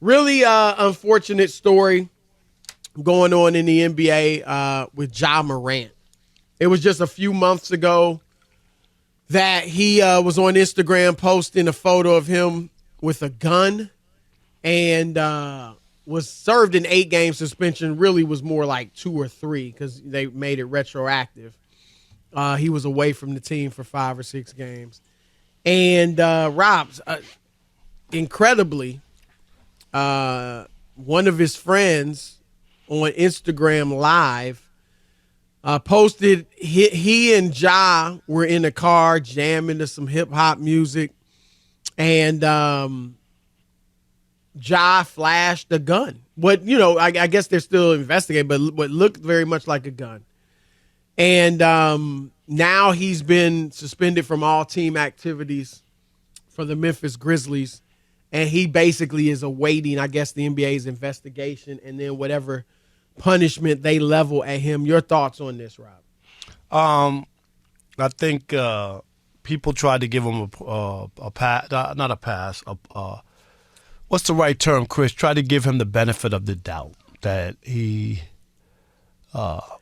Really unfortunate story going on in the NBA with Ja Morant. It was just a few months ago that he was on Instagram posting a photo of him with a gun and was served an 8-game suspension. Really was more like 2 or 3 because they made it retroactive. He was away from the team for 5 or 6 games. And Rob's, incredibly, one of his friends on Instagram Live posted he and Ja were in a car jamming to some hip hop music, and Ja flashed a gun. I guess they're still investigating, but what looked very much like a gun. And now he's been suspended from all team activities for the Memphis Grizzlies. And he basically is awaiting, I guess, the NBA's investigation and then whatever punishment they level at him. Your thoughts on this, Rob? I think people tried to give him a pass, not a pass. What's the right term, Chris? Try to give him the benefit of the doubt that he.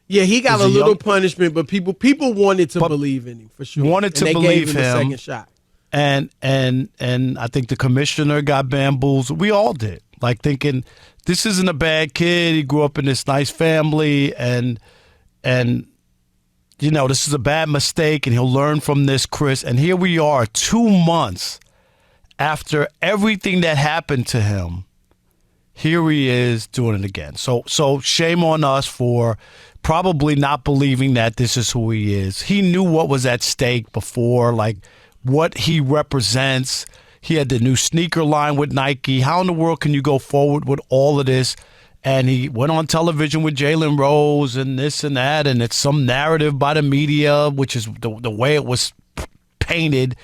He got a little punishment, but people wanted to believe in him for sure. Wanted to believe gave him a second shot. And I think the commissioner got bamboozled. We all did. Like thinking this isn't a bad kid. He grew up in this nice family and this is a bad mistake and he'll learn from this, Chris. And here we are 2 months after everything that happened to him. Here he is doing it again. So shame on us for probably not believing that this is who he is. He knew what was at stake before, like what he represents. He had the new sneaker line with Nike. How in the world can you go forward with all of this? And he went on television with Jalen Rose and this and that, and it's some narrative by the media, which is the way it was painted,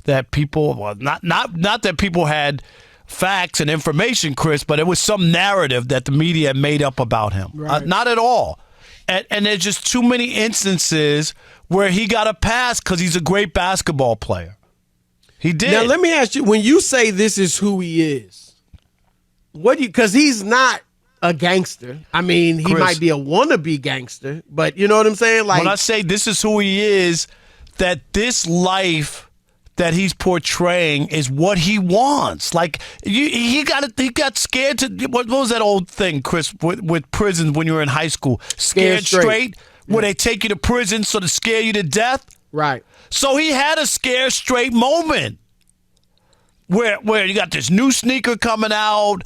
that people, well, not that people had facts and information, Chris, but it was some narrative that the media made up about him. Right. Not at all. And there's just too many instances where he got a pass because he's a great basketball player. He did. Now, let me ask you, when you say this is who he is, because he's not a gangster. I mean, he Chris, might be a wannabe gangster, but you know what I'm saying? Like, when I say this is who he is, that this life that he's portraying is what he wants. Like he got scared to. What was that old thing, Chris, with prisons when you were in high school? Scared straight, where they take you to prison so to scare you to death. Right. So he had a scared straight moment where you got this new sneaker coming out.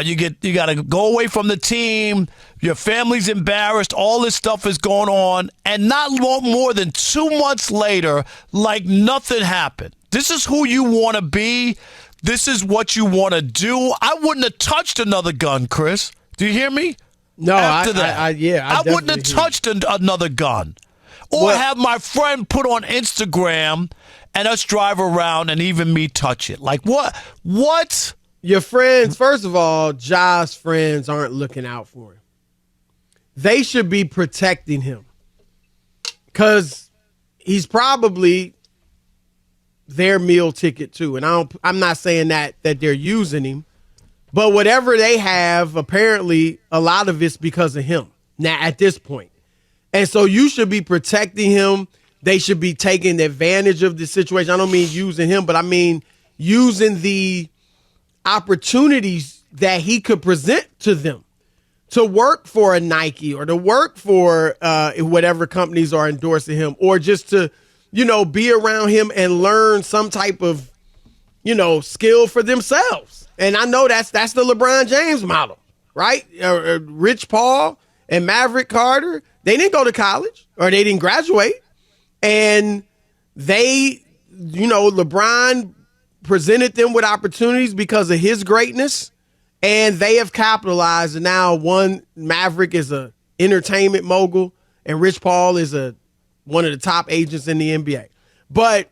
You got to go away from the team. Your family's embarrassed. All this stuff is going on. And not more than 2 months later, like nothing happened. This is who you want to be. This is what you want to do. I wouldn't have touched another gun, Chris. Do you hear me? No, After that. I wouldn't have touched another gun. Or have my friend put on Instagram and us drive around and even me touch it. Like, what? What? Your friends, first of all, Ja's friends aren't looking out for him. They should be protecting him because he's probably their meal ticket too. And I'm not saying that they're using him, but whatever they have, apparently a lot of it's because of him now at this point. And so you should be protecting him. They should be taking advantage of the situation. I don't mean using him, but I mean using the opportunities that he could present to them to work for a Nike or to work for whatever companies are endorsing him, or just to, be around him and learn some type of, skill for themselves. And I know that's the LeBron James model, right? Rich Paul and Maverick Carter, they didn't go to college or they didn't graduate. And they, LeBron presented them with opportunities because of his greatness, and they have capitalized. And now Maverick is a entertainment mogul, and Rich Paul is one of the top agents in the NBA. But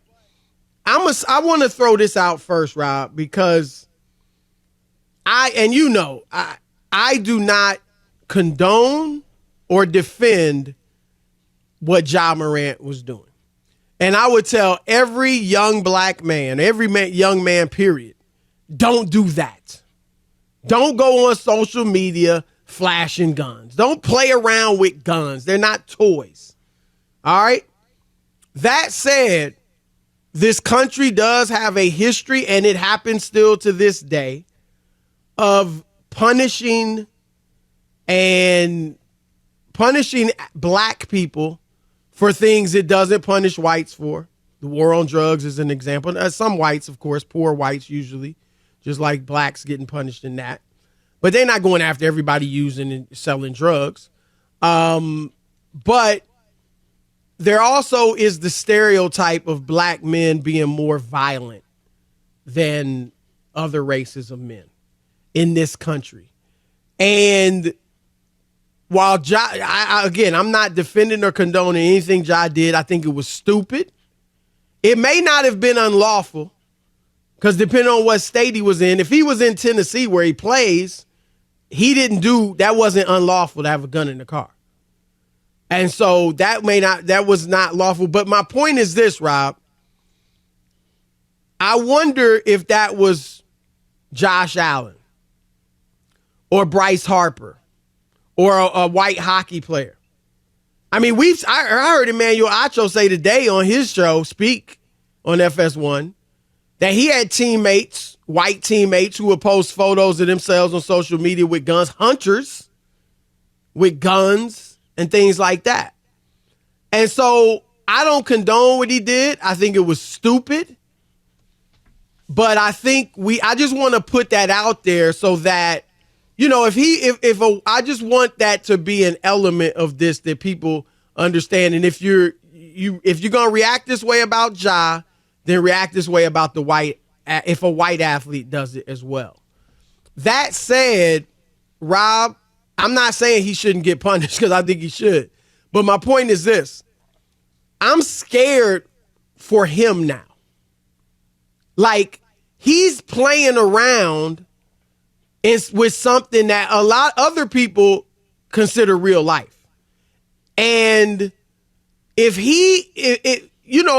I want to throw this out first, Rob, because I do not condone or defend what Ja Morant was doing. And I would tell every young black man, young man, period, don't do that. Don't go on social media flashing guns. Don't play around with guns. They're not toys. All right? That said, this country does have a history, and it happens still to this day, of punishing black people for things it doesn't punish whites for. The war on drugs is an example. Some whites, of course, poor whites usually, just like blacks getting punished in that. But they're not going after everybody using and selling drugs. But there also is the stereotype of black men being more violent than other races of men in this country. And while I'm not defending or condoning anything Ja did. I think it was stupid. It may not have been unlawful, because depending on what state he was in, if he was in Tennessee where he plays, that wasn't unlawful to have a gun in the car. And so that was not lawful. But my point is this, Rob. I wonder if that was Josh Allen or Bryce Harper or a white hockey player. I mean, I heard Emmanuel Acho say today on his show, Speak on FS1, that he had white teammates, who would post photos of themselves on social media with guns, hunters with guns and things like that. And so I don't condone what he did. I think it was stupid. But I just want to put that out there so that, I just want that to be an element of this that people understand. And if you're going to react this way about Ja, then react this way about if a white athlete does it as well. That said, Rob, I'm not saying he shouldn't get punished, because I think he should. But my point is this. I'm scared for him now. Like, he's playing around with something that a lot of other people consider real life. And if a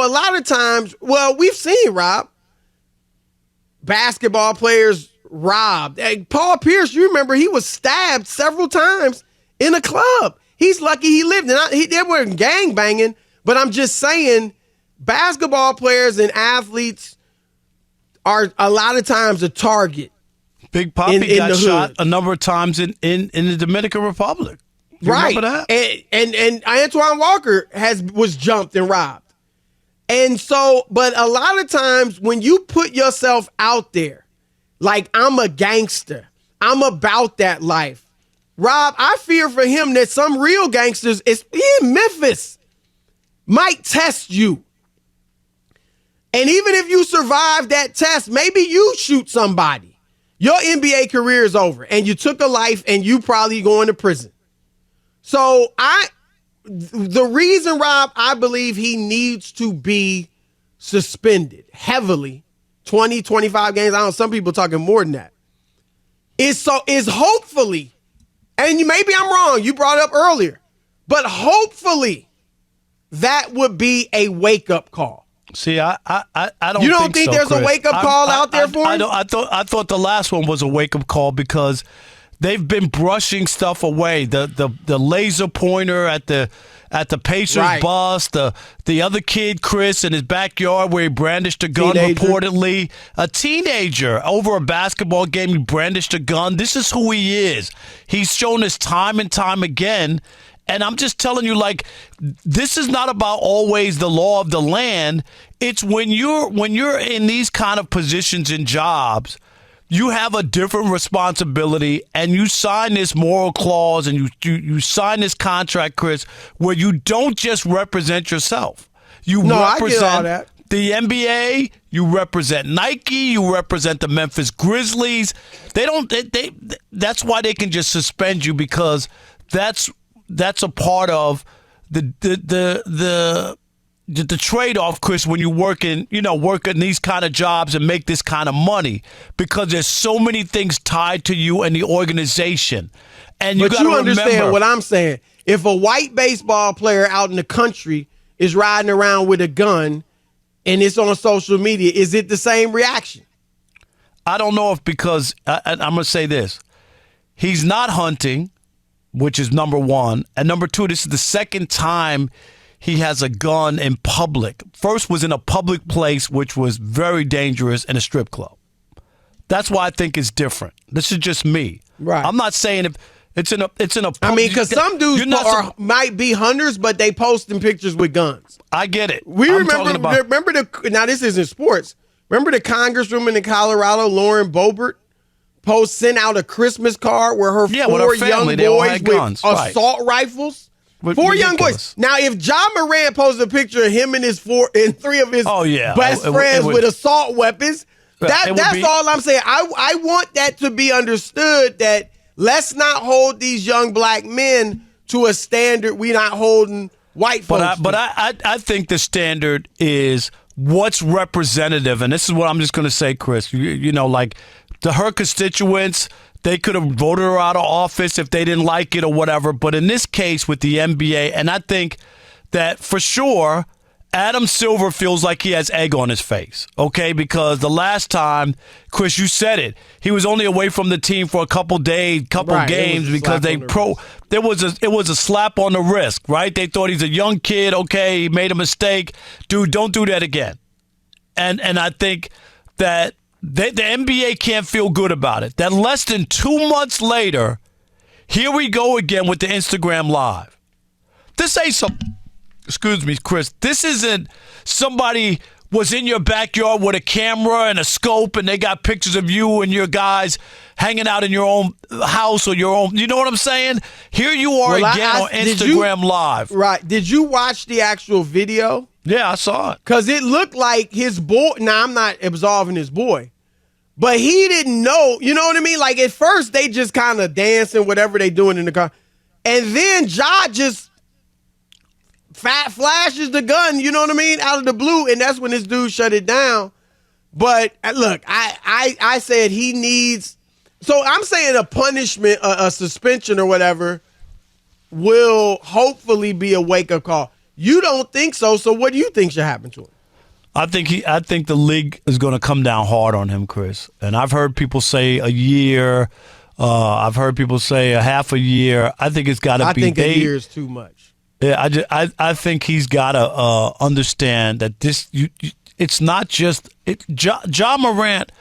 lot of times, we've seen, Rob, basketball players robbed. Paul Pierce, you remember, he was stabbed several times in a club. He's lucky he lived. They weren't gang banging, but I'm just saying basketball players and athletes are a lot of times a target. Big Papi got shot a number of times in the Dominican Republic. You remember that? And Antoine Walker was jumped and robbed. And so, but a lot of times when you put yourself out there, like, I'm a gangster, I'm about that life, Rob, I fear for him that some real gangsters in Memphis might test you. And even if you survive that test, maybe you shoot somebody. Your NBA career is over, and you took a life, and you probably going to prison. So the reason, Rob, I believe he needs to be suspended heavily, 20, 25 games. I don't know, some people talking more than that. Is hopefully, and maybe I'm wrong, you brought it up earlier, but hopefully that would be a wake-up call. See, I don't. You don't think so, there's Chris. a wake-up call out there for him? I thought the last one was a wake-up call, because they've been brushing stuff away. The laser pointer at the Pacers bus, the other kid, Chris, in his backyard where he brandished a gun, reportedly. A teenager over a basketball game, he brandished a gun. This is who he is. He's shown us time and time again. And I'm just telling you, like, this is not about always the law of the land. It's when you're in these kind of positions and jobs, you have a different responsibility, and you sign this moral clause, and you sign this contract, Chris, where you don't just represent yourself. You represent I get all that. The NBA, you represent Nike, you represent the Memphis Grizzlies. That's why they can just suspend you, because that's a part of the trade-off, Chris, when you work in these kind of jobs and make this kind of money, because there's so many things tied to you and the organization. And you got to remember, understand what I'm saying. If a white baseball player out in the country is riding around with a gun and it's on social media, is it the same reaction? I don't know if because I'm going to say this. He's not hunting, which is number one. And number two, this is the second time he has a gun in public. First was in a public place, which was very dangerous, in a strip club. That's why I think it's different. This is just me. Right. I'm not saying if it's in a. I mean, because some dudes might be hunters, but they posting pictures with guns. I get it. We remember now this isn't sports. Remember the congresswoman in Colorado, Lauren Boebert, sent out a Christmas card where her four young boys with assault rifles. Four young boys. Now, if John Morant posted a picture of him and three of his best friends with assault weapons, that's all I'm saying. I want that to be understood that let's not hold these young black men to a standard we're not holding white folks. But I think the standard is what's representative, and this is what I'm just going to say, Chris. You know, like her constituents, they could have voted her out of office if they didn't like it or whatever. But in this case with the NBA, and I think that for sure Adam Silver feels like he has egg on his face, okay? Because the last time, Chris, you said it, he was only away from the team for a couple days, games because it was a slap on the wrist, right? They thought he's a young kid, okay, he made a mistake. Dude, don't do that again. And I think that the NBA can't feel good about it. That less than 2 months later, here we go again with the Instagram Live. This ain't some... Excuse me, Chris. This isn't somebody was in your backyard with a camera and a scope and they got pictures of you and your guys hanging out in your own house or your own. You know what I'm saying? Here you are again on Instagram Live. Right. Did you watch the actual video? Yeah, I saw it. Because it looked like his boy. Now, I'm not absolving his boy, but he didn't know. You know what I mean? Like at first they just kind of dancing, whatever they doing in the car. And then Ja just flashes the gun, you know what I mean, out of the blue, and that's when this dude shut it down. But look, I said he needs. So I'm saying a punishment, a suspension or whatever, will hopefully be a wake up call. You don't think so? So what do you think should happen to him? I think the league is going to come down hard on him, Chris. And I've heard people say a year. I've heard people say a half a yeer. I think it's got to be. I think a year is too much. Yeah, I think he's got to understand that it's not just Ja Morant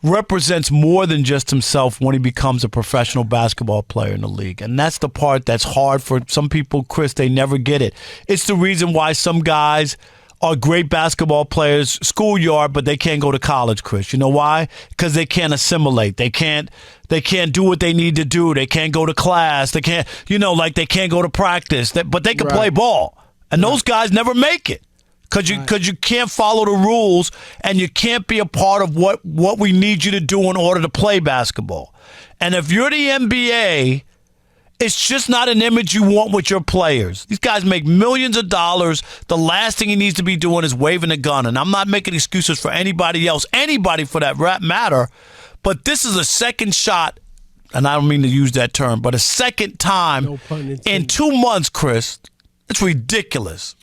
represents more than just himself when he becomes a professional basketball player in the league, and that's the part that's hard for some people, Chris. They never get it. It's the reason why some guys are great basketball players, schoolyard, but they can't go to college, Chris. You know why? Because they can't assimilate. They can't do what they need to do. They can't go to class. They can't, they can't go to practice. But they can play ball. And those guys never make it because you can't follow the rules and you can't be a part of what we need you to do in order to play basketball. And if you're the NBA, it's just not an image you want with your players. These guys make millions of dollars. The last thing he needs to be doing is waving a gun. And I'm not making excuses for anybody else, anybody for that matter. But this is a second shot, and I don't mean to use that term, but a second time in 2 months, Chris. It's ridiculous.